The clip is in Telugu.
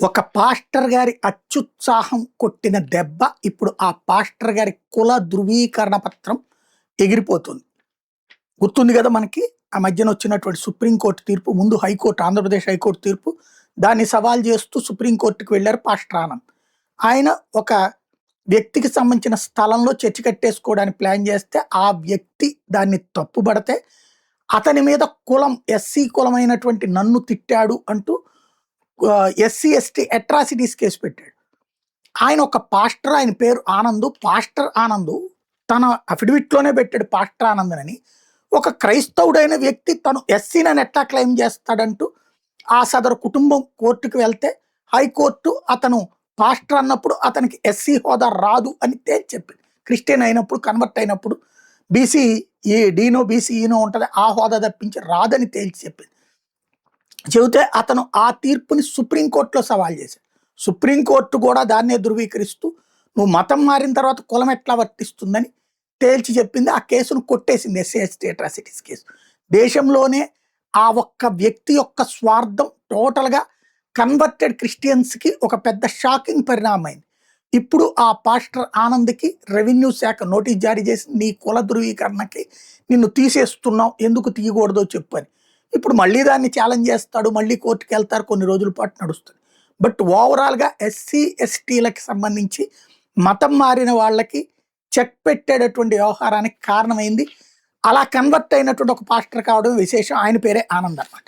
ఒక పాస్టర్ గారి అత్యుత్సాహం కొట్టిన దెబ్బ ఇప్పుడు ఆ పాస్టర్ గారి కుల ధృవీకరణ పత్రం ఎగిరిపోతుంది. గుర్తుంది కదా మనకి ఆ మధ్యన వచ్చినటువంటి సుప్రీంకోర్టు తీర్పు, ముందు హైకోర్టు, ఆంధ్రప్రదేశ్ హైకోర్టు తీర్పు, దాన్ని సవాల్ చేస్తూ సుప్రీంకోర్టుకి వెళ్ళారు పాస్టర్ ఆనంద్. ఆయన ఒక వ్యక్తికి సంబంధించిన స్థలంలో చర్చి కట్టేసుకోవడానికి ప్లాన్ చేస్తే ఆ వ్యక్తి దాన్ని తప్పుబడితే అతని మీద కులం ఎస్సీ కులమైనటువంటి నన్ను తిట్టాడు అంటూ ఎస్సీ ఎస్టీ అట్రాసిటీస్ కేసు పెట్టాడు. ఆయన ఒక పాస్టర్, ఆయన పేరు ఆనంద్. పాస్టర్ ఆనంద్ తన అఫిడవిట్లోనే పెట్టాడు పాస్టర్ ఆనంద్ అని. ఒక క్రైస్తవుడైన వ్యక్తి తను ఎస్సీనని ఎట్లా క్లెయిమ్ చేస్తాడంటూ ఆ సదరు కుటుంబం కోర్టుకు వెళ్తే హైకోర్టు అతను పాస్టర్ అన్నప్పుడు అతనికి ఎస్సీ హోదా రాదు అని తేల్చి చెప్పింది. క్రిస్టియన్ అయినప్పుడు, కన్వర్ట్ అయినప్పుడు బీసీ డీనో బీసీఈనో ఉంటుంది, ఆ హోదా తప్పించి రాదని తేల్చి చెప్పింది. చెబితే అతను ఆ తీర్పుని సుప్రీంకోర్టులో సవాల్ చేశాడు. సుప్రీంకోర్టు కూడా దాన్నే ధృవీకరిస్తూ నువ్వు మతం మారిన తర్వాత కులం ఎట్లా వర్తిస్తుందని తేల్చి చెప్పింది. ఆ కేసును కొట్టేసింది, ఎస్సీ ఎస్టీ అట్రాసిటీస్ కేసు. దేశంలోనే ఆ ఒక్క వ్యక్తి యొక్క స్వార్థం టోటల్గా కన్వర్టెడ్ క్రిస్టియన్స్కి ఒక పెద్ద షాకింగ్ పరిణామం అయింది. ఇప్పుడు ఆ పాస్టర్ ఆనంద్కి రెవెన్యూ శాఖ నోటీస్ జారీ చేసి నీ కుల ధృవీకరణకి నిన్ను తీసేస్తున్నావు, ఎందుకు తీయకూడదో చెప్పని. ఇప్పుడు మళ్ళీ దాన్ని ఛాలెంజ్ చేస్తాడు, మళ్ళీ కోర్టుకు వెళ్తారు, కొన్ని రోజుల పాటు నడుస్తుంది. బట్ ఓవరాల్గా ఎస్సీ ఎస్టీలకి సంబంధించి మతం మారిన వాళ్ళకి చెక్ పెట్టేటటువంటి వ్యవహారానికి కారణమైంది. అలా కన్వర్ట్ అయినటువంటి ఒక పాస్టర్ కావడం విశేషం. ఆయన పేరే ఆనంద్ అన్నమాట.